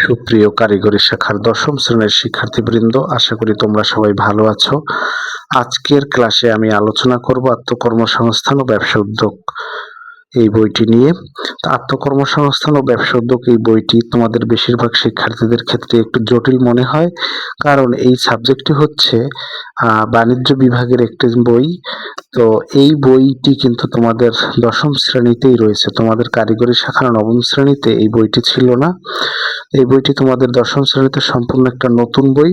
সুপ্রিয় কারিগরি শাখার দশম শ্রেণীর শিক্ষার্থীবৃন্দ, আশা করি তোমরা সবাই ভালো আছো। আজকের ক্লাসে আমি আলোচনা করব আত্মকর্মসংস্থান ও ব্যবসা উদ্যোগ এই বইটি নিয়ে। আত্মকর্মসংস্থান ও ব্যবসা উদ্যোগ এই বইটি তোমাদের বেশিরভাগ শিক্ষার্থীদের ক্ষেত্রে একটু জটিল মনে হয়, কারণ এই সাবজেক্টটি হচ্ছে বাণিজ্য বিভাগের একটি বই। তো এই বইটি কিন্তু তোমাদের দশম শ্রেণীতেই রয়েছে, তোমাদের কারিগরি শাখার নবম শ্রেণীতে এই বইটি ছিল না। এই বইটি তোমাদের দশম শ্রেণীতে সম্পূর্ণ একটা নতুন বই,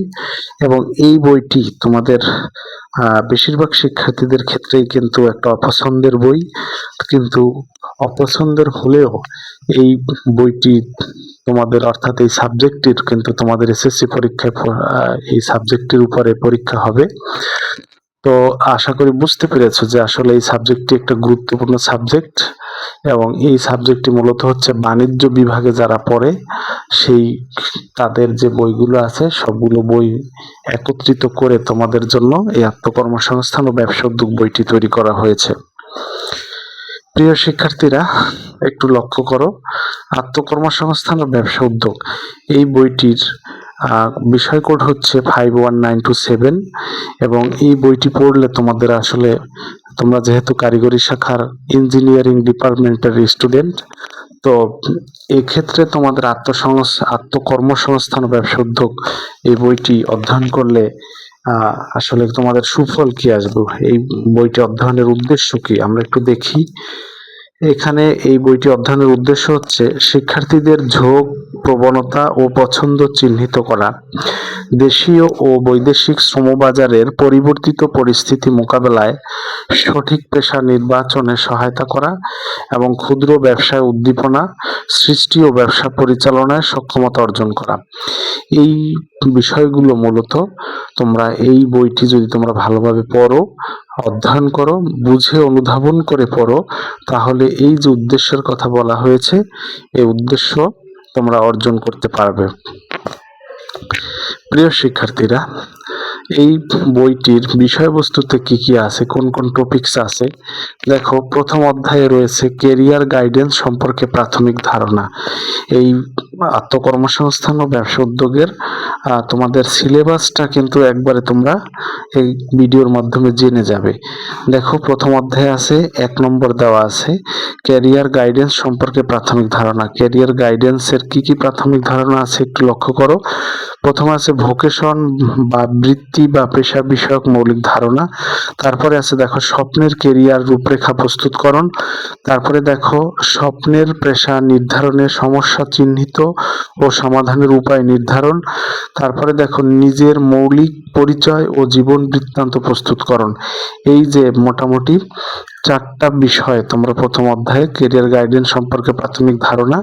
এবং এই বইটি তোমাদের বেশিরভাগ শিক্ষার্থীদের ক্ষেত্রেই কিন্তু একটা অপছন্দের বই। কিন্তু অপছন্দের হলেও এই বইটি তোমাদের, অর্থাৎ এই সাবজেক্টটির কিন্তু তোমাদের এসএসসি পরীক্ষায় এই সাবজেক্টের উপরে পরীক্ষা হবে। তো আশা করি বুঝতে পেরেছো যে আসলে এই সাবজেক্টটি একটা গুরুত্বপূর্ণ সাবজেক্ট, এবং এই সাবজেক্টটি মূলত হচ্ছে বাণিজ্য বিভাগে যারা পড়ে সেই তাদের যে বইগুলো আছে সবগুলো বই একত্রিত করে তোমাদের জন্য এই আত্মকর্মসংস্থান ও ব্যবসা উদ্যোগ বইটি তৈরি করা হয়েছে। প্রিয় শিক্ষার্থীরা, একটু লক্ষ্য করো, আত্মকর্মসংস্থান ও ব্যবসা উদ্যোগ এই বইটির বিষয় কোড হচ্ছে 51927, এবং এই বইটি পড়লে তোমাদের আসলে, তোমরা যেহেতু কারিগরি শাখার ইঞ্জিনিয়ারিং ডিপার্টমেন্টের স্টুডেন্ট, তো এক্ষেত্রে তোমাদের আত্মকর্মসংস্থান ও ব্যবসা উদ্যোগ এই বইটি অধ্যয়ন করলে আসলে তোমাদের সুফল কি আসবে, এই বইটি অধ্যয়নের উদ্দেশ্য কি আমরা একটু দেখি। এখানে এই বইটি অধ্যয়নের উদ্দেশ্য হচ্ছে শিক্ষার্থীদের ঝোঁক, প্রবণতা ও পছন্দ চিহ্নিত করা, দেশীয় ও বৈদেশিক শ্রমবাজারের পরিবর্তিত পরিস্থিতি মোকাবেলায় সঠিক পেশা নির্বাচনে সহায়তা করা, এবং ক্ষুদ্র ব্যবসায় উদ্দীপনা সৃষ্টি ও ব্যবসা পরিচালনায় সক্ষমতা অর্জন করা। এই বিষয়গুলো মূলত তোমরা এই বইটি যদি তোমরা ভালোভাবে পড়ো, অধ্যয়ন করো, বুঝে অনুধাবন করে পড়ো, তাহলে এই যে উদ্দেশ্যের কথা বলা হয়েছে এই উদ্দেশ্য তোমরা অর্জন করতে পারবে। প্রিয় শিক্ষার্থীরা, এই বইটির বিষয়বস্তুতে কি কি আছে, কোন কোন টপিকস আছে দেখো। প্রথম অধ্যায়ে রয়েছে ক্যারিয়ার গাইডেন্স সম্পর্কে প্রাথমিক ধারণা। এই আত্মকর্মসংস্থান ও ব্যবসা উদ্যোগের তোমাদের সিলেবাসটা কিন্তু একবারে তোমরা এই ভিডিওর মাধ্যমে জেনে যাবে। দেখো, প্রথম অধ্যায়ে আছে 1 নম্বর দেওয়া আছে ক্যারিয়ার গাইডেন্স সম্পর্কে প্রাথমিক ধারণা। ক্যারিয়ার গাইডেন্সের কি কি প্রাথমিক ধারণা আছে একটু লক্ষ্য করো। প্রথম আছে ভোকেশন বা বৃত্তি বা পেশা বিষয়ক মৌলিক ধারণা। তারপরে আছে দেখো স্বপ্নের ক্যারিয়ার রূপরেখা প্রস্তুতকরণ। তারপরে দেখো স্বপ্নের পেশা নির্ধারণের সমস্যা চিহ্নিত ও সমাধানের উপায় নির্ধারণ। তারপরে দেখো নিজের মৌলিক পরিচয় ও জীবন বৃত্তান্ত প্রস্তুতকরণ। এই যে মোটামুটি 4টা বিষয় তোমরা প্রথম অধ্যায়ে ক্যারিয়ার গাইডেন্স সম্পর্কে প্রাথমিক ধারণা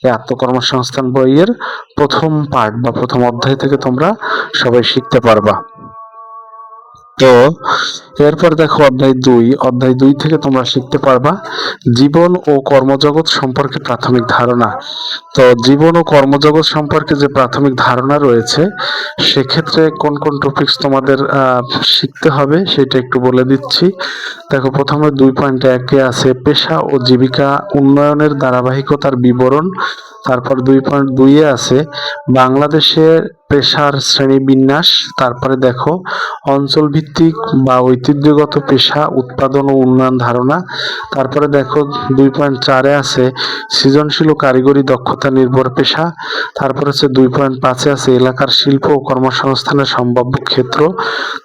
এই আত্মকর্মসংস্থান বইয়ের প্রথম পার্ট বা প্রথম অধ্যায় থেকে তোমরা সবাই শিখতে পারবা। তো এরপর দেখো অধ্যায় 2 থেকে তোমরা শিখতে পারবা জীবন ও কর্মজগৎ সম্পর্কে প্রাথমিক ধারণা। তো জীবন ও কর্মজগৎ সম্পর্কে যে প্রাথমিক ধারণা রয়েছে সেক্ষেত্রে কোন কোন টপিকস তোমাদের শিখতে হবে সেটা একটু বলে দিচ্ছি। দেখো, প্রথমে 2.1 আছে পেশা ও জীবিকা উন্নয়নের ধারাবাহিকতার বিবরণ। তারপর 2.2 আছে বাংলাদেশের পেশার শ্রেণীবিন্যাস। তারপরে দেখো অঞ্চল ভিত্তিক বা ঐতিহ্যগত পেশা উৎপাদন ও উন্নয়ন ধারণা। তারপরে দেখো 2.4 আছে সৃজনশীল ও কারিগরি দক্ষতা নির্ভর পেশা। তারপরে হচ্ছে 2.5 আছে এলাকার শিল্প ও কর্মসংস্থানের সম্ভাব্য ক্ষেত্র।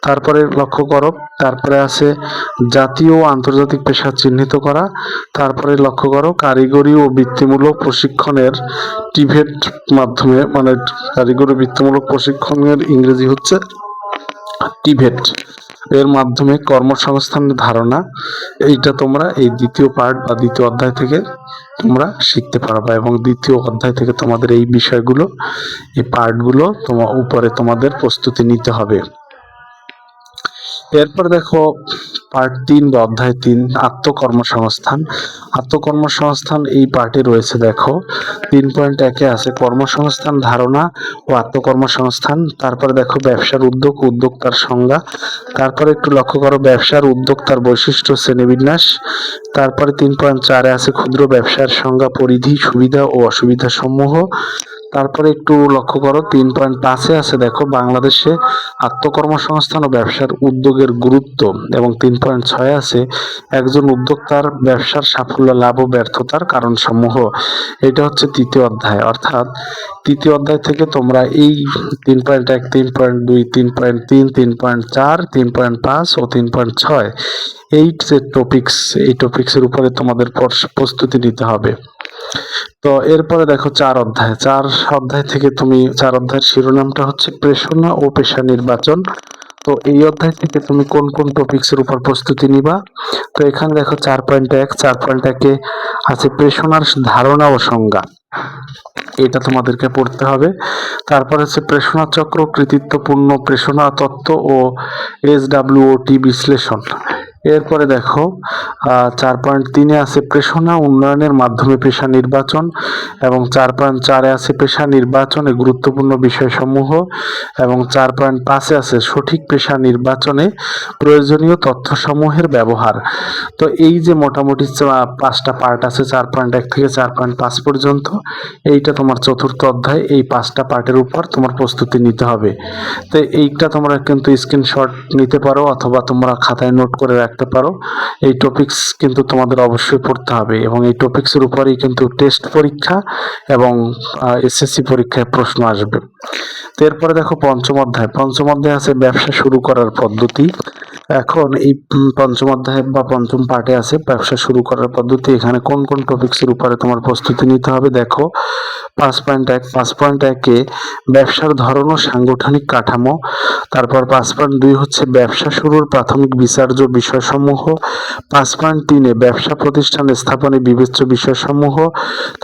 তারপরে লক্ষ্য করো, তারপরে আছে জাতীয় ও আন্তর্জাতিক পেশা চিহ্নিত করা। তারপরে লক্ষ্য করো কারিগরি ও বৃত্তিমূলক প্রশিক্ষণের টিভেট মাধ্যমে, মানে কারিগরি বৃত্তিমূলক প্রশিক্ষণের ইংরেজি হচ্ছে টিভেট, এর মাধ্যমে কর্মসংস্থানের ধারণা। এইটা তোমরা এই দ্বিতীয় পার্ট বা দ্বিতীয় অধ্যায় থেকে তোমরা শিখতে পারবা, এবং দ্বিতীয় অধ্যায় থেকে তোমাদের এই বিষয়গুলো, এই পার্টগুলো উপরে তোমাদের প্রস্তুতি নিতে হবে। এরপর দেখো পার্ট 3 বা অধ্যায় 3 আত্মকর্মসংস্থান। আত্মকর্মসংস্থান এই পার্টে রয়েছে দেখো 3.1 আছে কর্মসংস্থান ধারণা ও আত্মকর্মসংস্থান। তারপরে দেখো ব্যবসার উদ্যোগ, উদ্যোক্তার সংজ্ঞা। তারপরে একটু লক্ষ্য করো ব্যবসার উদ্যোক্তার বৈশিষ্ট্য শ্রেণীবিন্যাস। তারপরে 3.4 আছে ক্ষুদ্র ব্যবসার সংজ্ঞা, পরিধি, সুবিধা ও অসুবিধা সমূহ। তারপরে একটু লক্ষ্য করো 3.5-এ আছে দেখো বাংলাদেশে আত্মকর্মসংস্থান ও ব্যবসার উদ্যোগের গুরুত্ব, এবং 3.6-এ আছে একজন উদ্যোক্তার ব্যবসার সাফল্য, লাভ ও ব্যর্থতার কারণ সমূহ। এটা হচ্ছে তৃতীয় অধ্যায়। অর্থাৎ তৃতীয় অধ্যায় থেকে তোমরা এই 3.1, 3.2, 3.3, 3.4, 3.5 ও 3.6 এই যে টপিকস, এই টপিক্সের উপরে তোমাদের প্রস্তুতি নিতে হবে। তো এরপরে দেখো 4 অধ্যায়। 4 অধ্যায় থেকে তুমি 4 অধ্যায়ের শিরোনামটা হচ্ছে প্রেষণা ও পেশা নির্বাচন। তো এই অধ্যায় থেকে তুমি কোন কোন টপিক্সের উপর প্রস্তুতি নিবা? তো এখানে দেখো 4.1, 4.1-এ আছে প্রেষণার ধারণা ও সংজ্ঞা, এটা তোমাদেরকে পড়তে হবে। তারপর হচ্ছে প্রেষণা চক্র, কৃতিত্বপূর্ণ প্রেষণা তত্ত্ব ও SWOT বিশ্লেষণ। এরপরে দেখো 4.3-এ আছে প্রেষণা উন্নয়নের মাধ্যমে পেশা নির্বাচন, এবং 4.4-এ আছে পেশা নির্বাচনে গুরুত্বপূর্ণ বিষয়সমূহ, এবং 4.5-এ আছে সঠিক পেশা নির্বাচনে প্রয়োজনীয় তথ্যসমূহের ব্যবহার। তো এই যে মোটামুটি 5টা পার্ট আছে 4.1 থেকে 4.5 পর্যন্ত, এইটা তোমার চতুর্থ অধ্যায়। এই 5টা পার্টের উপর তোমার প্রস্তুতি নিতে হবে। তো এইটা তোমরা কিন্তু স্ক্রিনশট নিতে পারো অথবা তোমরা খাতায় নোট করে রাখতে পারো। এই টপিকস কিন্তু তোমাদের অবশ্যই পড়তে হবে, এবং এই টপিক্সের উপরেই কিন্তু টেস্ট পরীক্ষা এবং এসএসসি পরীক্ষায় প্রশ্ন আসবে। তো এরপরে দেখো পঞ্চম অধ্যায়। পঞ্চম অধ্যায় আছে ব্যবসা শুরু করার পদ্ধতি। এখন এই পঞ্চম অধ্যায় বা পঞ্চম পার্টে আছে ব্যবসা শুরু করার পদ্ধতি। এখানে কোন কোন টপিক্সের উপরে তোমার প্রস্তুতি নিতে হবে দেখো। 5.1-এ ব্যবসার ধরন ও সাংগঠনিক কাঠামো। তারপর 5.2 হচ্ছে ব্যবসা শুরুর প্রাথমিক বিচার্য বিষয়সমূহ। 5.3-এ ব্যবসা প্রতিষ্ঠান স্থাপনে বিবেচ্য বিষয়সমূহ।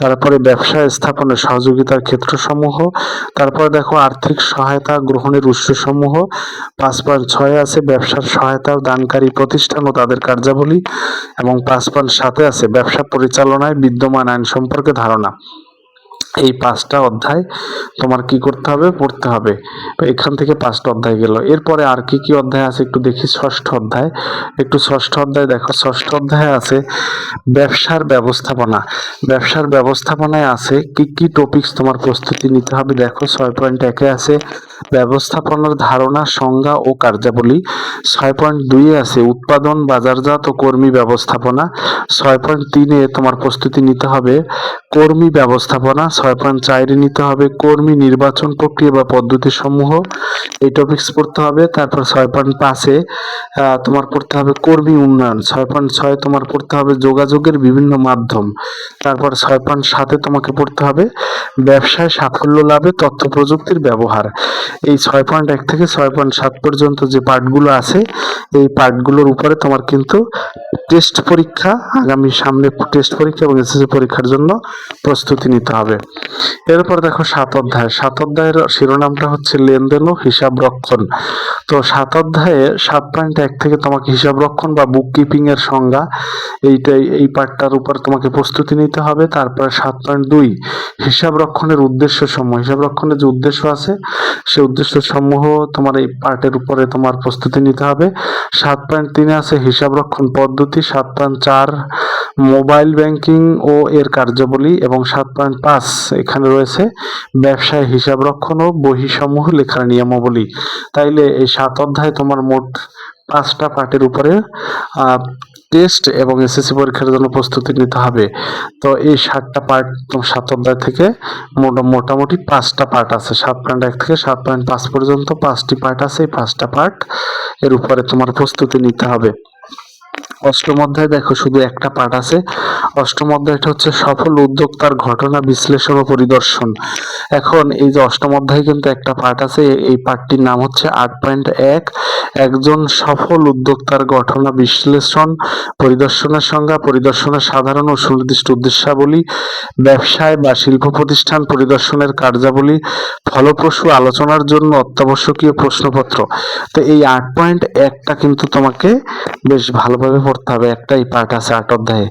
তারপরে ব্যবসা স্থাপনে সহযোগিতার ক্ষেত্রসমূহ। তারপরে দেখো আর্থিক সহায়তা গ্রহণের উৎসসমূহ। 5.6-এ আছে ব্যবসার সহায়তা দানকারী প্রতিষ্ঠান ও তাদের কার্যাবলী, এবং 5.7-এ আছে ব্যবসা পরিচালনায় বিদ্যমান আইন সম্পর্কে ধারণা। এই 5টা অধ্যায় তোমার কি করতে হবে? পড়তে হবে। এখান থেকে 5টা অধ্যায় গেল। এরপরে আর কি কি অধ্যায় আছে একটু দেখি। ষষ্ঠ অধ্যায়, একটু ষষ্ঠ অধ্যায় দেখো। ষষ্ঠ অধ্যায়ে আছে ব্যবসার ব্যবস্থাপনা। ব্যবসার ব্যবস্থাপনায় আছে কি কি টপিকস তোমার প্রস্তুতি নিতে হবে দেখো। 6.1-এ আছে ব্যবস্থাপনার ধারণা, সংজ্ঞা ও কার্যাবলী। 6.2-এ আছে উৎপাদন, বাজারজাত ও কর্মী ব্যবস্থাপনা। 6.3-এ তোমার প্রস্তুতি নিতে হবে কর্মী ব্যবস্থাপনা। 6.4-এ নিতে হবে কর্মী নির্বাচন প্রক্রিয়া বা পদ্ধতি সমূহ, এই টপিকস পড়তে হবে। তারপর 6.5-এ তোমার পড়তে হবে কর্মী উন্নয়ন। 6.6-এ তোমার পড়তে হবে যোগাযোগের বিভিন্ন মাধ্যম। তারপর 6.7-এ তোমাকে পড়তে হবে ব্যবসায় সাফল্য লাভে তথ্য প্রযুক্তির ব্যবহার। এই 6.1 থেকে 6.7 পর্যন্ত যে পার্টগুলো আছে, এই পার্টগুলোর উপরে তোমার কিন্তু টেস্ট পরীক্ষা, আগামী সামনে টেস্ট পরীক্ষা এবং এসএসসি পরীক্ষার জন্য প্রস্তুতি নিতে হবে। এরপর দেখো 7 অধ্যায়। 7 অধ্যায়ের শিরোনামটা হচ্ছে লেনদেন ও হিসাব রক্ষণ। তো 7 অধ্যায়ে 7.1 থেকে তোমাকে হিসাব রক্ষণ বা বুক কিপিং এর সংজ্ঞা, এই পার্টটার উপর তোমাকে প্রস্তুতি নিতে হবে। তারপরে 7.2 হিসাব রক্ষণের উদ্দেশ্য সমূহ, হিসাব রক্ষণের যে উদ্দেশ্য আছে সেই উদ্দেশ্য সমূহ তোমার এই পার্টের উপরে তোমার প্রস্তুতি নিতে হবে। 7.3-এ আছে হিসাব রক্ষণ পদ্ধতি। 7.4 মোবাইল ব্যাংকিং ও এর কার্যাবলী, এবং 7.5 এখানে রয়েছে ব্যবসায় হিসাব রক্ষণ ও বহিসমূহ লেখার নিয়মাবলী। তাইলে এই 7 অধ্যায় তোমার মোট 5টা পার্টের উপরে টেস্ট এবং এসএসসি পরীক্ষার জন্য প্রস্তুতি নিতে হবে। তো এই 7টা পার্ট 7 অধ্যায় থেকে মোটামুটি 5টা পার্ট আছে। 7.1 থেকে 7.5 পর্যন্ত 5টি পার্ট আছে। এই 5টা পার্ট এর উপরে তোমার প্রস্তুতি নিতে হবে। অষ্টম অধ্যায় দেখো শুধু একটা পার্ট আছে। অষ্টম অধ্যায়টা হচ্ছে সফল উদ্যোক্তার ঘটনা বিশ্লেষণ ও পরিদর্শন। এখন এই যে অষ্টম অধ্যায় কিন্তু একটা পার্ট আছে, এই পার্টটির নাম হচ্ছে 8.1 একজন সফল উদ্যোক্তার ঘটনা বিশ্লেষণ, পরিদর্শনের সংজ্ঞা, পরিদর্শনের সাধারণ ও সুনির্দিষ্ট উদ্দেশ্যাবলী, ব্যবসায় বা শিল্প প্রতিষ্ঠান পরিদর্শনের কার্যাবলী, ফলপ্রসূ আলোচনার জন্য অত্যাবশ্যকীয় প্রশ্নপত্র। তো এই 8.1টা কিন্তু তোমাকে বেশ ভালোভাবে পড়তে হবে, একটাই পার্ট আছে 8 অধ্যায়ে,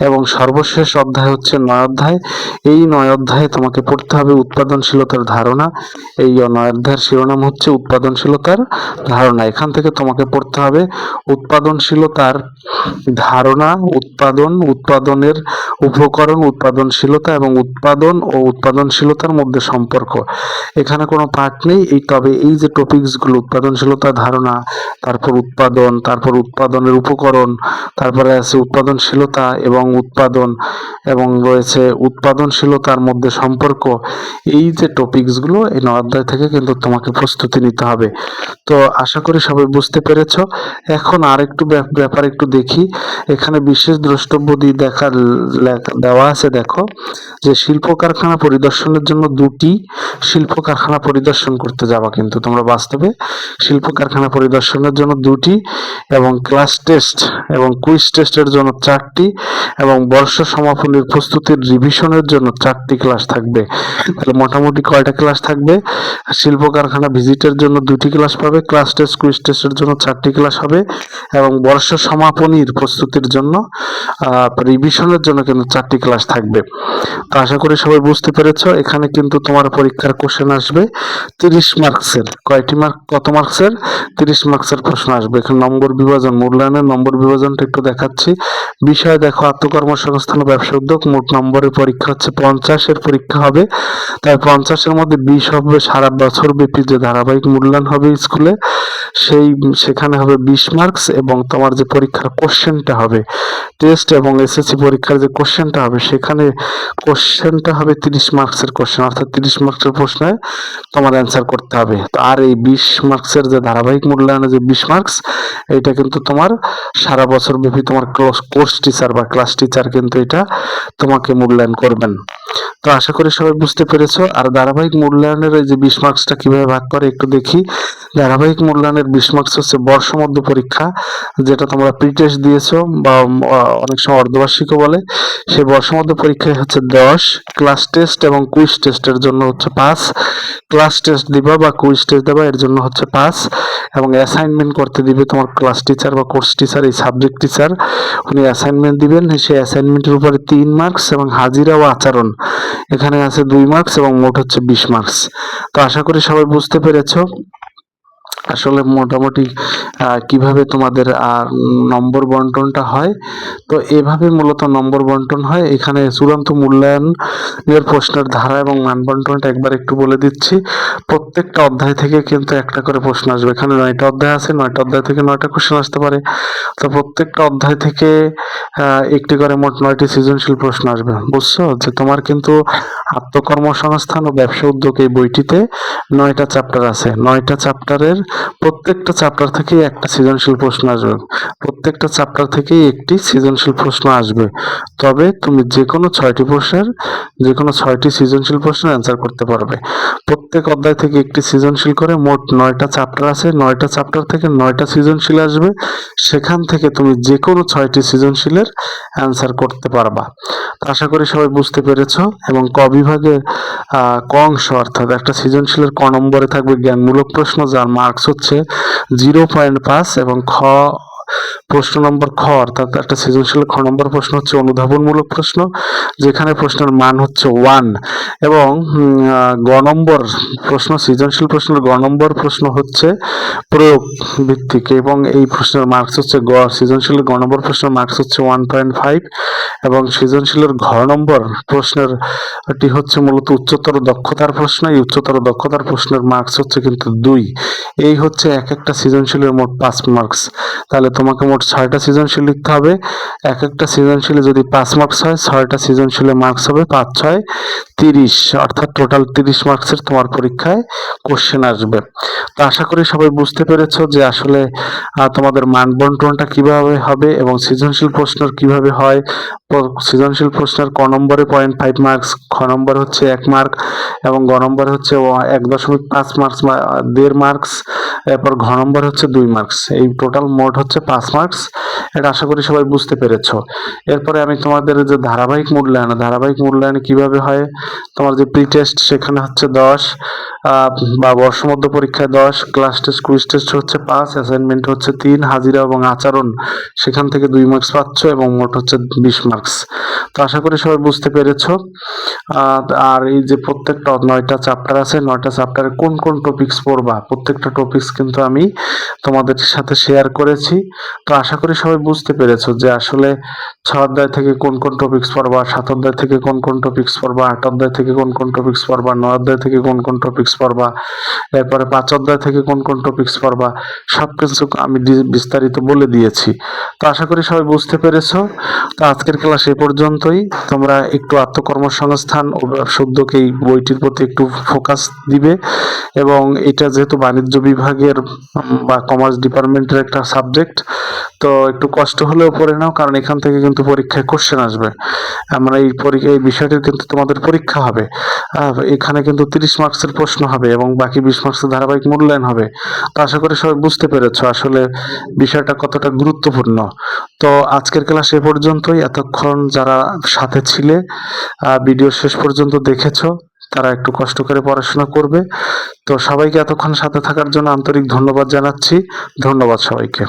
এবং সর্বশেষ অধ্যায় হচ্ছে 9 অধ্যায়। এই 9 অধ্যায়ে তোমাকে পড়তে হবে উৎপাদনশীলতার ধারণা। এই 9 অধ্যায়ের শিরোনাম হচ্ছে উৎপাদনশীলতার ধারণা। এখান থেকে তোমাকে পড়তে হবে উৎপাদনশীলতার ধারণা, উৎপাদনের উপকরণ, উৎপাদনশীলতা এবং উৎপাদন ও উৎপাদনশীলতার মধ্যে সম্পর্ক। এখানে কোনো পার্ট নেই, তবে এই যে টপিকসগুলো, উৎপাদনশীলতার ধারণা, তারপর উৎপাদন, তারপর উৎপাদনের উপকরণ, তারপরে আছে উৎপাদনশীলতা এবং উৎপাদন, এবং রয়েছে উৎপাদনশীলতার মধ্যে সম্পর্ক। এই যে টপিকসগুলো, এই 9 অধ্যায় থেকে কিন্তু তোমাকে প্রস্তুতি নিতে হবে। তো আশা করি সবাই বুঝতে পেরেছো। এখন আরেকটু ব্যাপার একটু দেখি। এখানে বিশেষ দ্রষ্টব্য দেওয়া আছে, দেখো যে শিল্প কারখানা পরিদর্শনের জন্য 2টি শিল্প কারখানা পরিদর্শন করতে যাবা, কিন্তু তোমরা বাস্তবে শিল্প কারখানা পরিদর্শনের জন্য 2টি, এবং ক্লাস টেস্ট এবং কুইজ টেস্টের জন্য 4টি, এবং বর্ষ সমাপনীর প্রস্তুতির রিভিশনের জন্য 4টি ক্লাস থাকবে। তাহলে মোটামুটি কয়টা ক্লাস থাকবে? শিল্প কারখানা ভিজিটের জন্য 2টি ক্লাস পাবে, ক্লাস টেস্ট কুইজ টেস্টের জন্য 4টি ক্লাস হবে, এবং বর্ষ সমাপনীর প্রস্তুতির জন্য রিভিশনের জন্য কিন্তু 4টি ক্লাস থাকবে। তো আশা করি সবাই বুঝতে পেরেছো। এখানে কিন্তু তোমার পরীক্ষার কোশ্চেন আসবে 30 মার্কসের। কত মার্কসের? 30 মার্কসের প্রশ্ন আসবে। এখানে নম্বর বিভাজন, মূল্যায়নের নম্বর বিভাজনটা একটু দেখাচ্ছি। বিষয় দেখো আত্মকর্মসংস্থান ও ব্যবসা উদ্যোগ। মোট নম্বরের পরীক্ষা হচ্ছে 50-এর পরীক্ষা হবে। তাই 50-এর মধ্যে 20 হবে সারা বছর ব্যাপী যে ধারাবাহিক মূল্যায়ন হবে স্কুলে, সেখানে হবে 20 মার্কস, এবং তোমার যে পরীক্ষার কোশ্চেনটা হবে, টেস্ট এবং এসএসসি পরীক্ষার যে কোশ্চেনটা হবে, সেখানে কোশ্চেনটা হবে 30 মার্কসের কোশ্চেন, অর্থাৎ 30 মার্কসের প্রশ্নে তোমার অ্যান্সার করতে হবে। তো আর এই 20 মার্কসের যে ধারাবাহিক মূল্যায়নে যে 20 মার্কস, এটা কিন্তু তোমার সারা বছর ব্যাপী তোমার কোর্স টিচার বা ক্লাস টিচার কিন্তু এটা তোমাকে মূল্যায়ন করবেন। তো আশা করি সবাই বুঝতে পেরেছো। আর ধারাবাহিক মূল্যায়নের এই যে 20 মার্কসটা কিভাবে ভাগ করে একটু দেখি। ধারাবাহিক মূল্যায়নের 20 মার্কস হচ্ছে বর্ষমধ্য পরীক্ষা, যেটা তোমরা প্রি টেস্ট দিয়েছো বা অনেক সময় অর্ধবার্ষিকও বলে। সেই বর্ষমধ্য পরীক্ষায় হচ্ছে 10, ক্লাস টেস্ট এবং কুইজ টেস্টের জন্য হচ্ছে 5। ক্লাস টেস্ট দিবা বা কুইজ টেস্ট দেবা, এর জন্য হচ্ছে 5, এবং অ্যাসাইনমেন্ট করতে দিবে তোমার ক্লাস টিচার বা কোর্স টিচার, এই সাবজেক্ট টিচার, উনি অ্যাসাইনমেন্ট দিবেন। সেই অ্যাসাইনমেন্টের উপরে 3 মার্কস, এবং হাজিরা ও আচরণ এখানে আছে 2 মার্কস, এবং মোট হচ্ছে 20 মার্কস। তো আশা করি সবাই বুঝতে পেরেছো আসলে মোটামুটি কিভাবে তোমাদের নম্বর বন্টনটা হয়। তো এভাবে মূলত নম্বর বন্টন হয়। এখানে চূড়ান্ত মূল্যায়নের প্রশ্নের ধারা এবং মান বন্টনটা একবার একটু বলে দিচ্ছি। প্রত্যেকটা অধ্যায় থেকে কিন্তু একটা করে প্রশ্ন আসবে। এখানে 9টা অধ্যায় আছে, 9টা অধ্যায় থেকে 9টা কোশ্চেন আসতে পারে। তো প্রত্যেকটা অধ্যায় থেকে একটি করে মোট 9টি সৃজনশীল প্রশ্ন আসবে। বুঝছো যে তোমার কিন্তু আত্মকর্মসংস্থান ও ব্যবসা উদ্যোগ এই বইটিতে 9টা চ্যাপ্টার আছে। 9টা চ্যাপ্টারের প্রত্যেকটা চ্যাপ্টার থেকে একটা সৃজনশীল প্রশ্ন আসবে। প্রত্যেকটা চ্যাপ্টার থেকেই একটি সৃজনশীল প্রশ্ন আসবে। তবে তুমি যে কোনো 6টি সৃজনশীল প্রশ্নের অ্যান্সার করতে পারবে। প্রত্যেক অধ্যায় থেকে একটি সৃজনশীল করে মোট 9টা চ্যাপ্টার আছে। 9টা চ্যাপ্টার থেকে 9টা সৃজনশীল আসবে। সেখান থেকে তুমি যে কোনো 6টি সৃজনশীলের অ্যান্সার করতে পারবা। আশা করি সবাই বুঝতে পেরেছো। এবং ক বিভাগে ক অংশ, অর্থাৎ একটা সৃজনশীলের ক নম্বরে থাকবে জ্ঞানমূলক প্রশ্ন, যার মার্কস হচ্ছে 0.5, এবং প্রশ্ন নম্বর খ, অর্থাৎ একটা সৃজনশীল খ নম্বর প্রশ্ন হচ্ছে অনুধাবনমূলক প্রশ্ন, যেখানে প্রশ্নের মান হচ্ছে 1, এবং গ নম্বর প্রশ্ন, সৃজনশীল প্রশ্নের গ নম্বর প্রশ্ন হচ্ছে প্রয়োগ ভিত্তিক, এবং এই প্রশ্নের মার্কস হচ্ছে সৃজনশীলের গ নম্বর প্রশ্নের মার্কস হচ্ছে 1.5, এবং সৃজনশীলের ঘ নম্বর প্রশ্নেরটি হচ্ছে মূলত উচ্চতর দক্ষতার প্রশ্ন। এই উচ্চতর দক্ষতার প্রশ্নের মার্কস হচ্ছে কিন্তু 2। এই হচ্ছে একটা সৃজনশীলের মোট 5 মার্কস। তাহলে তোমাকে মোট 6টা সৃজনশীল লিখতে হবে। একটা সৃজনশীলে যদি 5 মার্কস হয়, 6টা সৃজনশীলে মার্কস হবে 5 × 6 = 30, অর্থাৎ টোটাল 30 মার্কসের তোমার পরীক্ষায় কোশ্চেন আসবে। তো আশা করি সবাই বুঝতে পেরেছো যে আসলে তোমাদের মান বন্টনটা কিভাবে হবে এবং সৃজনশীল প্রশ্ন কিভাবে হয়। সৃজনশীল প্রশ্নের ক নম্বরে 0.5 মার্কস, খ নম্বর হচ্ছে 1 মার্ক, এবং গ নম্বরে হচ্ছে 1.5 মার্কস, 1.5 মার্কস, এরপর ঘ নম্বর হচ্ছে 2 মার্কস। এই টোটাল মোট হচ্ছে 5 মার্কস। এটা আশা করি সবাই বুঝতে পেরেছো। এরপরে আমি তোমাদের যে ধারাবাহিক মূল্যায়ন কিভাবে হয়, তোমার যে প্রি টেস্ট সেখানে হচ্ছে 10, বা বর্ষমধ্য পরীক্ষায় 10, ক্লাস টেস্ট কুইজ টেস্ট হচ্ছে 5, অ্যাসাইনমেন্ট হচ্ছে 3, হাজিরা এবং আচরণ সেখান থেকে 2 মার্কস পাচ্ছ এবং মোট হচ্ছে 20 মার্কস। তো আশা করি সবাই বুঝতে পেরেছো। আর এই যে প্রত্যেকটা 9টা চ্যাপ্টার আছে, 9টা চ্যাপ্টারে কোন কোন টপিকস পড়বা, প্রত্যেকটা টপিকস কিন্তু আমি তোমাদের সাথে শেয়ার করেছি। তো আশা করি সবাই বুঝতে পেরেছো যে আসলে 6 অধ্যায় থেকে কোন কোন টপিকস পড়বা, 7 অধ্যায় থেকে কোন কোন টপিকস পড়বা, 8 অধ্যায় থেকে কোন কোন টপিকস পড়বা, 9 অধ্যায় থেকে কোন কোন টপিকস পড়বা, এরপরে 5 অধ্যায় থেকে কোন কোন টপিকস পড়বা, সবকিছু আমি বিস্তারিত বলে দিয়েছি। তো আশা করি সবাই বুঝতে পেরেছো। তো আজকের ক্লাস এ পর্যন্তই। তোমরা একটু আত্মকর্মসংস্থান ও ব্যবসা উদ্যোগ এই বইটির প্রতি একটু ফোকাস দিবে, এবং এটা যেহেতু বাণিজ্য বিভাগের বা কমার্স ডিপার্টমেন্টের একটা সাবজেক্ট, তো একটু কষ্ট হলেও পড়ে নাও, কারণ এখান থেকে কিন্তু পরীক্ষায় কোশ্চেন আসবে। আমরা এই বিষয়টির কিন্তু তোমাদের পরীক্ষা হবে। এখানে কিন্তু 30 মার্কসের প্রশ্ন হবে এবং বাকি 20 মার্কসের ধারাবাহিক মূল্যায়ন হবে। তো আশা করি সবাই বুঝতে পেরেছো আসলে বিষয়টা কতটা গুরুত্বপূর্ণ। তো আজকের ক্লাস এ পর্যন্তই। এতক্ষণ যারা সাথে ছিলে, ভিডিও শেষ পর্যন্ত দেখেছো, তারা একটু কষ্ট করে পড়াশোনা করবে। তো সবাইকে এতক্ষণ সাথে থাকার জন্য আন্তরিক ধন্যবাদ জানাচ্ছি। ধন্যবাদ সবাইকে।